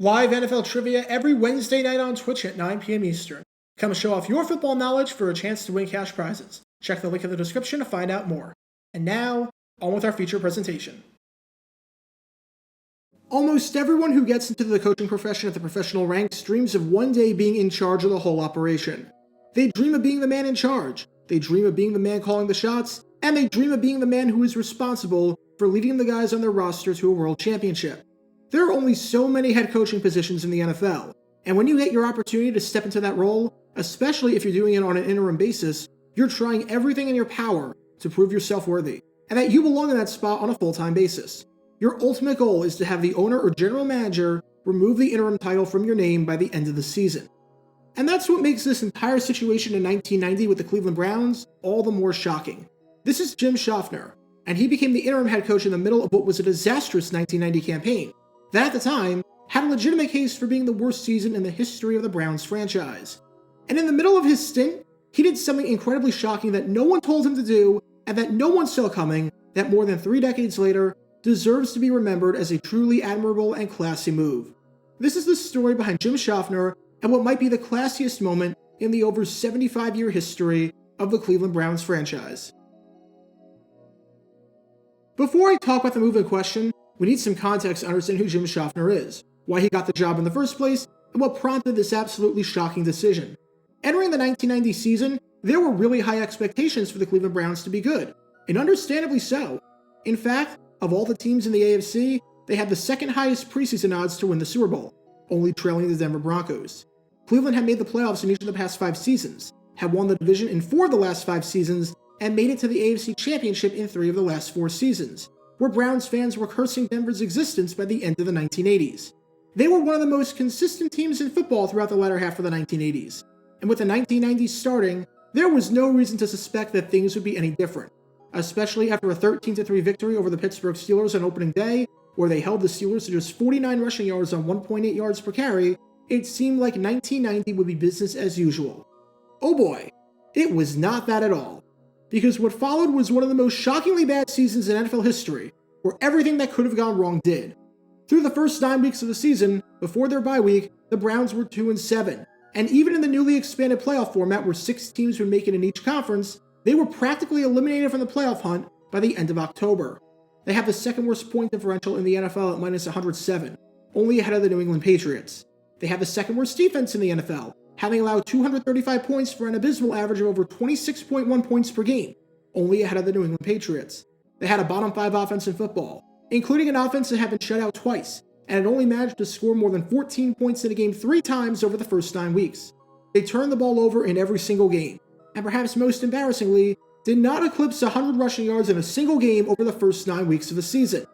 Live NFL trivia every Wednesday night on Twitch at 9 p.m. Eastern. Come show off your football knowledge for a chance to win cash prizes. Check the link in the description to find out more. And now, on with our feature presentation. Almost everyone who gets into the coaching profession at the professional ranks dreams of one day being in charge of the whole operation. They dream of being the man in charge, they dream of being the man calling the shots, and they dream of being the man who is responsible for leading the guys on their roster to a world championship. There are only so many head coaching positions in the NFL, and when you get your opportunity to step into that role, especially if you're doing it on an interim basis, you're trying everything in your power to prove yourself worthy, and that you belong in that spot on a full-time basis. Your ultimate goal is to have the owner or general manager remove the interim title from your name by the end of the season. And that's what makes this entire situation in 1990 with the Cleveland Browns all the more shocking. This is Jim Shofner, and he became the interim head coach in the middle of what was a disastrous 1990 campaign that at the time had a legitimate case for being the worst season in the history of the Browns franchise. And in the middle of his stint, he did something incredibly shocking that no one told him to do and that no one saw coming that more than 3 decades later deserves to be remembered as a truly admirable and classy move. This is the story behind Jim Shofner and what might be the classiest moment in the over 75-year history of the Cleveland Browns franchise. Before I talk about the move in question, we need some context to understand who Jim Shofner is, why he got the job in the first place, and what prompted this absolutely shocking decision. Entering the 1990 season, there were really high expectations for the Cleveland Browns to be good, and understandably so. In fact, of all the teams in the AFC, they had the second highest preseason odds to win the Super Bowl, only trailing the Denver Broncos. Cleveland had made the playoffs in each of the past 5 seasons, had won the division in 4 of the last 5 seasons, and made it to the AFC Championship in 3 of the last 4 seasons, where Browns fans were cursing Denver's existence by the end of the 1980s. They were one of the most consistent teams in football throughout the latter half of the 1980s, and with the 1990s starting, there was no reason to suspect that things would be any different, especially after a 13-3 victory over the Pittsburgh Steelers on opening day, where they held the Steelers to just 49 rushing yards on 1.8 yards per carry. It seemed like 1990 would be business as usual. Oh boy, it was not that at all. Because what followed was one of the most shockingly bad seasons in NFL history, where everything that could have gone wrong did. Through the first 9 weeks of the season, before their bye week, the Browns were 2-7, and even in the newly expanded playoff format where 6 teams would make it in each conference, they were practically eliminated from the playoff hunt by the end of October. They have the second worst point differential in the NFL at minus 107, only ahead of the New England Patriots. They have the second worst defense in the NFL, having allowed 235 points for an abysmal average of over 26.1 points per game, only ahead of the New England Patriots. They had a bottom 5 offense in football, including an offense that had been shut out twice, and had only managed to score more than 14 points in a game 3 times over the first 9 weeks. They turned the ball over in every single game, and perhaps most embarrassingly, did not eclipse 100 rushing yards in a single game over the first 9 weeks of the season.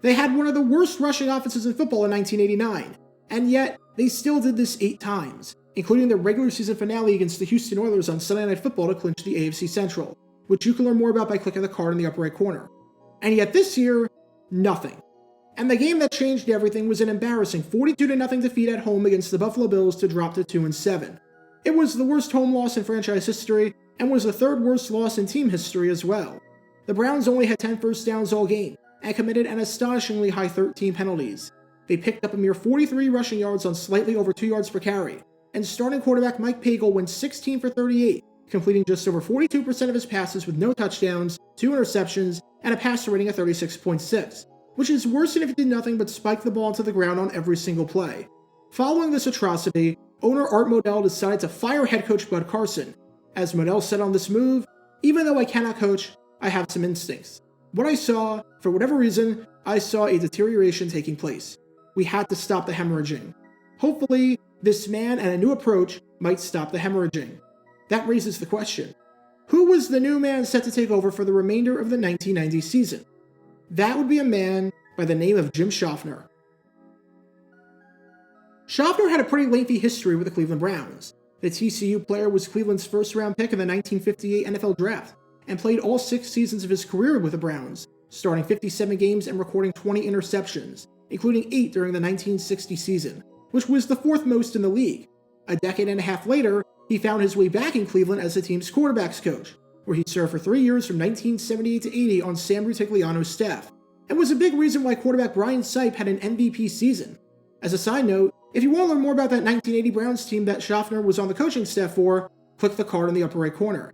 They had one of the worst rushing offenses in football in 1989, and yet they still did this 8 times, including the regular season finale against the Houston Oilers on Sunday Night Football to clinch the AFC Central, which you can learn more about by clicking the card in the upper right corner. And yet this year, nothing. And the game that changed everything was an embarrassing 42-0 defeat at home against the Buffalo Bills to drop to 2-7. It was the worst home loss in franchise history, and was the 3rd worst loss in team history as well. The Browns only had 10 first downs all game, and committed an astonishingly high 13 penalties. They picked up a mere 43 rushing yards on slightly over 2 yards per carry, and starting quarterback Mike Pagel went 16 for 38, completing just over 42% of his passes with no touchdowns, 2 interceptions, and a passer rating of 36.6, which is worse than if he did nothing but spike the ball into the ground on every single play. Following this atrocity, owner Art Modell decided to fire head coach Bud Carson. As Modell said on this move, "Even though I cannot coach, I have some instincts. What I saw, for whatever reason, I saw a deterioration taking place. We had to stop the hemorrhaging. Hopefully, this man and a new approach might stop the hemorrhaging." That raises the question, who was the new man set to take over for the remainder of the 1990 season? That would be a man by the name of Jim Shofner. Shofner had a pretty lengthy history with the Cleveland Browns. The TCU player was Cleveland's first-round pick in the 1958 NFL Draft, and played all 6 seasons of his career with the Browns, starting 57 games and recording 20 interceptions, including 8 during the 1960 season, which was the 4th most in the league. A decade and a half later, he found his way back in Cleveland as the team's quarterbacks coach, where he served for 3 years from 1978 to 80 on Sam Rutigliano's staff, and was a big reason why quarterback Brian Sipe had an MVP season. As a side note, if you want to learn more about that 1980 Browns team that Shofner was on the coaching staff for, click the card in the upper right corner.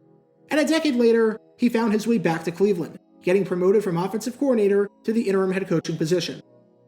And a decade later, he found his way back to Cleveland, getting promoted from offensive coordinator to the interim head coaching position.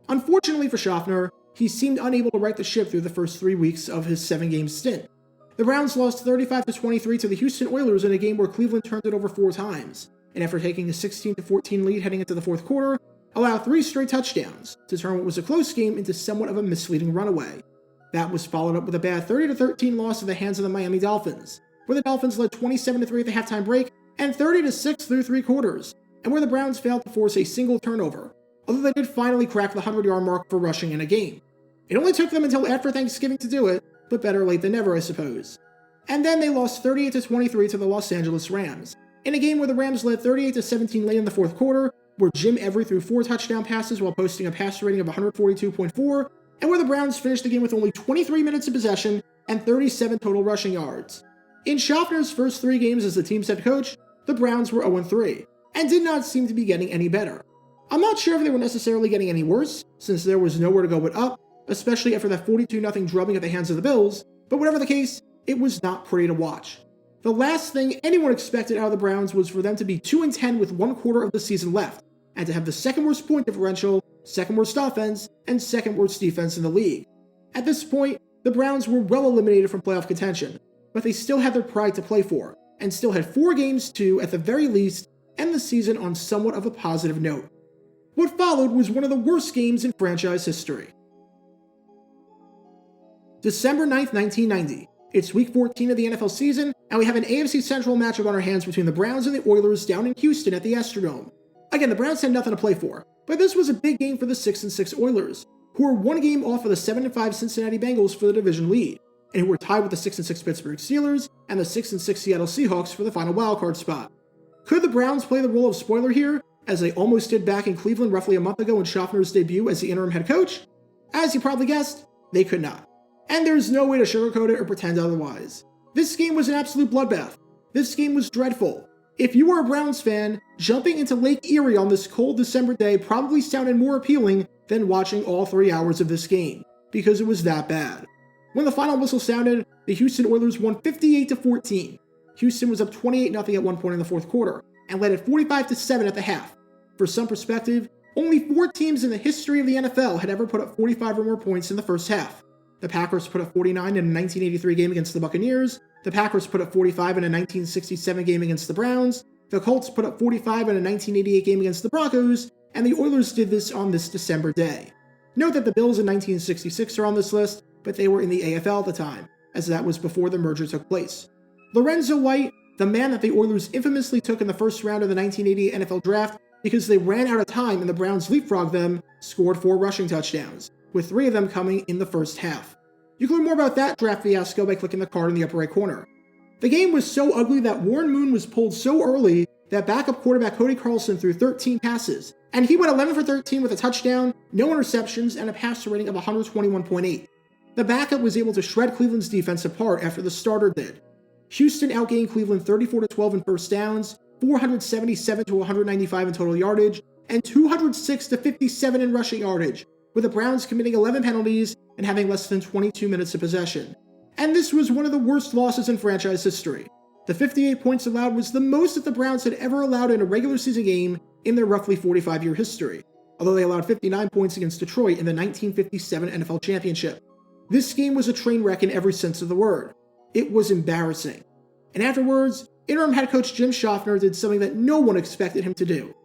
Unfortunately for Shofner, he seemed unable to right the ship through the first 3 weeks of his 7-game stint. The Browns lost 35-23 to the Houston Oilers in a game where Cleveland turned it over 4 times, and after taking a 16-14 lead heading into the fourth quarter, allowed 3 straight touchdowns to turn what was a close game into somewhat of a misleading runaway. That was followed up with a bad 30-13 loss at the hands of the Miami Dolphins, where the Dolphins led 27-3 at the halftime break and 30-6 through 3 quarters, and where the Browns failed to force a single turnover, although they did finally crack the 100-yard mark for rushing in a game. It only took them until after Thanksgiving to do it, but better late than never, I suppose. And then they lost 38-23 to the Los Angeles Rams, in a game where the Rams led 38-17 late in the fourth quarter, where Jim Every threw 4 touchdown passes while posting a passer rating of 142.4, and where the Browns finished the game with only 23 minutes of possession and 37 total rushing yards. In Shofner's first 3 games as the team's head coach, the Browns were 0-3, and did not seem to be getting any better. I'm not sure if they were necessarily getting any worse, since there was nowhere to go but up, especially after that 42-0 drubbing at the hands of the Bills, but whatever the case, it was not pretty to watch. The last thing anyone expected out of the Browns was for them to be 2-10 with 1 quarter of the season left, and to have the second worst point differential, second worst offense, and second worst defense in the league. At this point, the Browns were well eliminated from playoff contention, but they still had their pride to play for, and still had 4 games to, at the very least, end the season on somewhat of a positive note. What followed was one of the worst games in franchise history. December 9th, 1990. It's week 14 of the NFL season, and we have an AFC Central matchup on our hands between the Browns and the Oilers down in Houston at the Astrodome. Again, the Browns had nothing to play for, but this was a big game for the 6-6 Oilers, who were 1 game off of the 7-5 Cincinnati Bengals for the division lead, and who were tied with the 6-6 Pittsburgh Steelers and the 6-6 Seattle Seahawks for the final wildcard spot. Could the Browns play the role of spoiler here, as they almost did back in Cleveland roughly a month ago in Shofner's debut as the interim head coach? As you probably guessed, they could not. And there's no way to sugarcoat it or pretend otherwise. This game was an absolute bloodbath. This game was dreadful. If you were a Browns fan, jumping into Lake Erie on this cold December day probably sounded more appealing than watching all 3 hours of this game, because it was that bad. When the final whistle sounded, the Houston Oilers won 58-14. Houston was up 28-0 at one point in the fourth quarter, and led at 45-7 at the half. For some perspective, only 4 teams in the history of the NFL had ever put up 45 or more points in the first half. The Packers put up 49 in a 1983 game against the Buccaneers, the Packers put up 45 in a 1967 game against the Browns, the Colts put up 45 in a 1988 game against the Broncos, and the Oilers did this on this December day. Note that the Bills in 1966 are on this list, but they were in the AFL at the time, as that was before the merger took place. Lorenzo White, the man that the Oilers infamously took in the first round of the 1988 NFL Draft because they ran out of time and the Browns leapfrogged them, scored 4 rushing touchdowns, with 3 of them coming in the first half. You can learn more about that draft fiasco by clicking the card in the upper right corner. The game was so ugly that Warren Moon was pulled so early that backup quarterback Cody Carlson threw 13 passes, and he went 11 for 13 with a touchdown, no interceptions, and a passer rating of 121.8. The backup was able to shred Cleveland's defense apart after the starter did. Houston outgained Cleveland 34-12 in first downs, 477-195 in total yardage, and 206-57 in rushing yardage, with the Browns committing 11 penalties and having less than 22 minutes of possession. And this was one of the worst losses in franchise history. The 58 points allowed was the most that the Browns had ever allowed in a regular season game in their roughly 45-year history, although they allowed 59 points against Detroit in the 1957 NFL Championship. This game was a train wreck in every sense of the word. It was embarrassing. And afterwards, interim head coach Jim Shofner did something that no one expected him to do.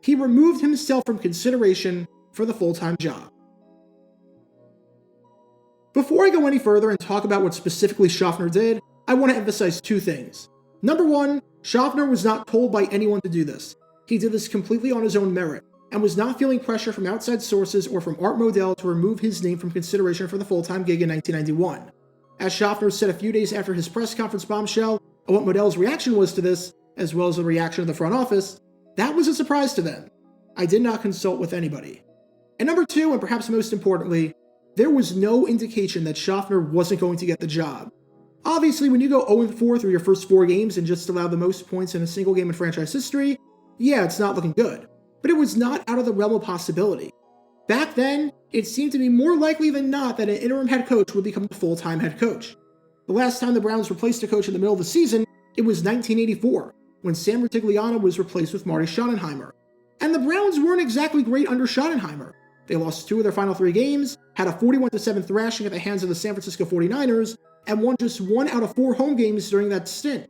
He removed himself from consideration for the full-time job. Before I go any further and talk about what specifically Shofner did, I want to emphasize 2 things. Number 1, Shofner was not told by anyone to do this. He did this completely on his own merit, and was not feeling pressure from outside sources or from Art Modell to remove his name from consideration for the full-time gig in 1991. As Shofner said a few days after his press conference bombshell, and what Modell's reaction was to this, as well as the reaction of the front office, that was a surprise to them. I did not consult with anybody. And number 2, and perhaps most importantly, there was no indication that Shofner wasn't going to get the job. Obviously, when you go 0-4 through your first 4 games and just allow the most points in a single game in franchise history, yeah, it's not looking good. But it was not out of the realm of possibility. Back then, it seemed to be more likely than not that an interim head coach would become the full-time head coach. The last time the Browns replaced a coach in the middle of the season, it was 1984, when Sam Rutigliano was replaced with Marty Schottenheimer. And the Browns weren't exactly great under Schottenheimer. They lost 2 of their final 3 games, had a 41-7 thrashing at the hands of the San Francisco 49ers, and won just 1 out of 4 home games during that stint.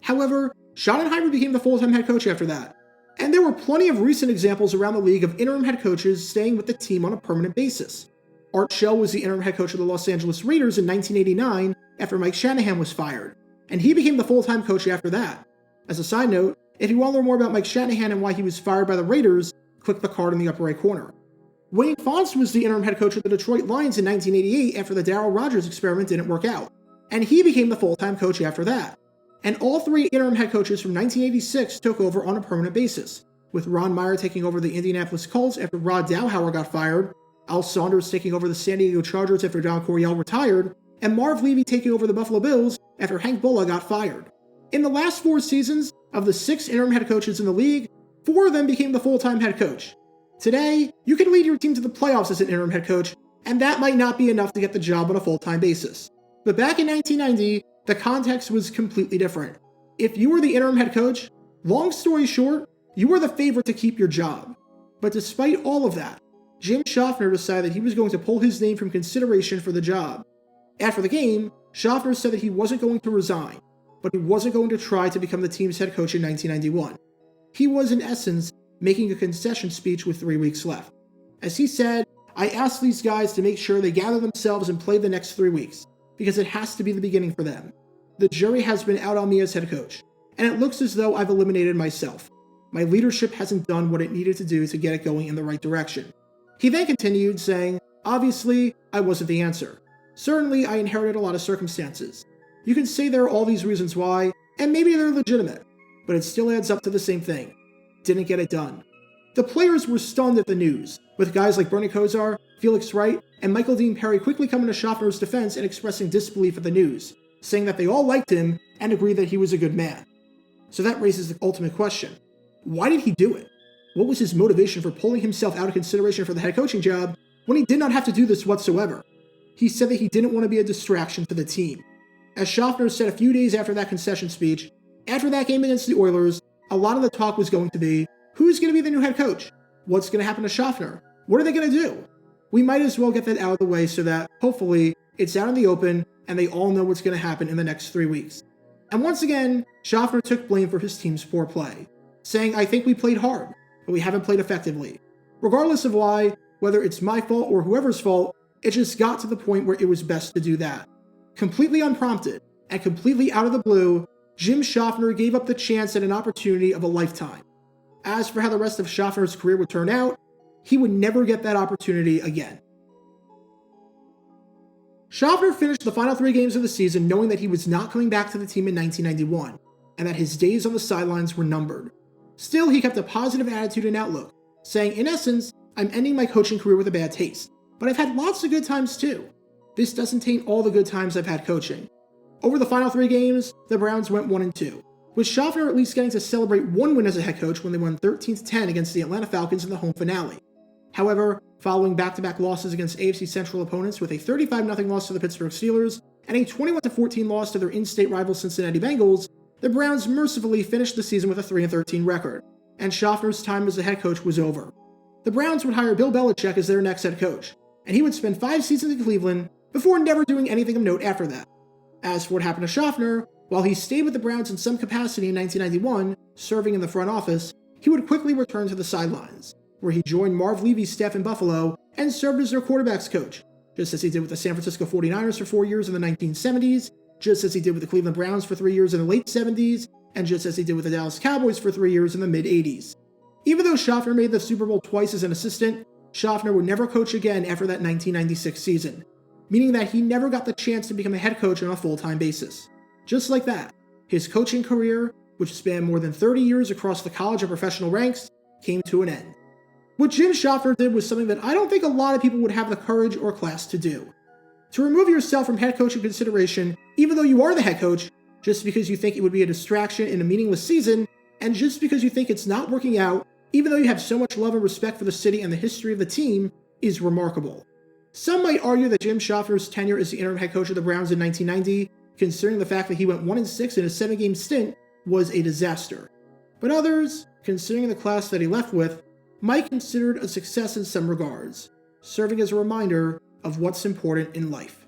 However, Schottenheimer became the full-time head coach after that. And there were plenty of recent examples around the league of interim head coaches staying with the team on a permanent basis. Art Shell was the interim head coach of the Los Angeles Raiders in 1989 after Mike Shanahan was fired, and he became the full-time coach after that. As a side note, if you want to learn more about Mike Shanahan and why he was fired by the Raiders, click the card in the upper right corner. Wayne Fontes was the interim head coach of the Detroit Lions in 1988 after the Darryl Rogers experiment didn't work out, and he became the full-time coach after that. And all 3 interim head coaches from 1986 took over on a permanent basis, with Ron Meyer taking over the Indianapolis Colts after Rod Dowhower got fired, Al Saunders taking over the San Diego Chargers after Don Coryell retired, and Marv Levy taking over the Buffalo Bills after Hank Bulla got fired. In the last 4 seasons, of the 6 interim head coaches in the league, 4 of them became the full-time head coach. Today, you can lead your team to the playoffs as an interim head coach, and that might not be enough to get the job on a full-time basis. But back in 1990, the context was completely different. If you were the interim head coach, long story short, you were the favorite to keep your job. But despite all of that, Jim Shofner decided that he was going to pull his name from consideration for the job. After the game, Shofner said that he wasn't going to resign, but he wasn't going to try to become the team's head coach in 1991. He was, in essence, making a concession speech with 3 weeks left. As he said, "I asked these guys to make sure they gather themselves and play the next 3 weeks, because it has to be the beginning for them. The jury has been out on me as head coach, and it looks as though I've eliminated myself. My leadership hasn't done what it needed to do to get it going in the right direction." He then continued, saying, "Obviously, I wasn't the answer. Certainly, I inherited a lot of circumstances. You can say there are all these reasons why, and maybe they're legitimate, but it still adds up to the same thing. Didn't get it done." The players were stunned at the news, with guys like Bernie Kosar, Felix Wright, and Michael Dean Perry quickly coming to Shofner's defense and expressing disbelief at the news, saying that they all liked him and agreed that he was a good man. So that raises the ultimate question. Why did he do it? What was his motivation for pulling himself out of consideration for the head coaching job when he did not have to do this whatsoever? He said that he didn't want to be a distraction to the team. As Shofner said a few days after that concession speech, after that game against the Oilers, a lot of the talk was going to be, who's going to be the new head coach? What's going to happen to Shofner? What are they going to do? We might as well get that out of the way so that, hopefully, it's out in the open and they all know what's going to happen in the next 3 weeks. And once again, Shofner took blame for his team's poor play, saying, "I think we played hard, but we haven't played effectively. Regardless of why, whether it's my fault or whoever's fault, it just got to the point where it was best to do that." Completely unprompted and completely out of the blue, Jim Shofner gave up the chance at an opportunity of a lifetime. As for how the rest of Shofner's career would turn out, he would never get that opportunity again. Shofner finished the final 3 games of the season knowing that he was not coming back to the team in 1991, and that his days on the sidelines were numbered. Still, he kept a positive attitude and outlook, saying, in essence, "I'm ending my coaching career with a bad taste, but I've had lots of good times too. This doesn't taint all the good times I've had coaching." Over the final 3 games, the Browns went 1-2, with Shofner at least getting to celebrate one win as a head coach when they won 13-10 against the Atlanta Falcons in the home finale. However, following back-to-back losses against AFC Central opponents with a 35-0 loss to the Pittsburgh Steelers and a 21-14 loss to their in-state rival Cincinnati Bengals, the Browns mercifully finished the season with a 3-13 record, and Shofner's time as a head coach was over. The Browns would hire Bill Belichick as their next head coach, and he would spend 5 seasons in Cleveland before never doing anything of note after that. As for what happened to Shofner, while he stayed with the Browns in some capacity in 1991, serving in the front office, he would quickly return to the sidelines, where he joined Marv Levy's staff in Buffalo and served as their quarterbacks coach, just as he did with the San Francisco 49ers for 4 years in the 1970s, just as he did with the Cleveland Browns for 3 years in the late 70s, and just as he did with the Dallas Cowboys for 3 years in the mid-80s. Even though Shofner made the Super Bowl twice as an assistant, Shofner would never coach again after that 1996 season, meaning that he never got the chance to become a head coach on a full-time basis. Just like that, his coaching career, which spanned more than 30 years across the college and professional ranks, came to an end. What Jim Shofner did was something that I don't think a lot of people would have the courage or class to do. To remove yourself from head coaching consideration, even though you are the head coach, just because you think it would be a distraction in a meaningless season, and just because you think it's not working out, even though you have so much love and respect for the city and the history of the team, is remarkable. Some might argue that Jim Shofner's tenure as the interim head coach of the Browns in 1990, considering the fact that he went 1-6 in a 7-game stint, was a disaster. But others, considering the class that he left with, might consider it a success in some regards, serving as a reminder of what's important in life.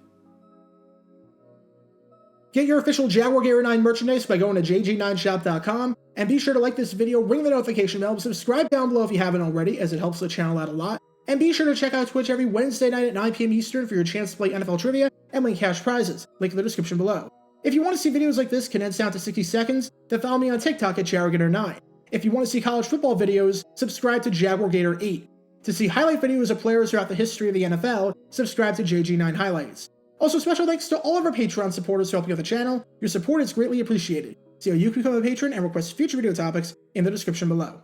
Get your official Jaguar Gator 9 merchandise by going to jg9shop.com, and be sure to like this video, ring the notification bell, subscribe down below if you haven't already, as it helps the channel out a lot, and be sure to check out Twitch every Wednesday night at 9 p.m. Eastern for your chance to play NFL trivia and win cash prizes, link in the description below. If you want to see videos like this condensed down to 60 seconds, then follow me on TikTok at Jaguar Gator 9. If you want to see college football videos, subscribe to Jaguar Gator 8. To see highlight videos of players throughout the history of the NFL, subscribe to JG9 Highlights. Also, special thanks to all of our Patreon supporters for helping out the channel. Your support is greatly appreciated. See how you can become a patron and request future video topics in the description below.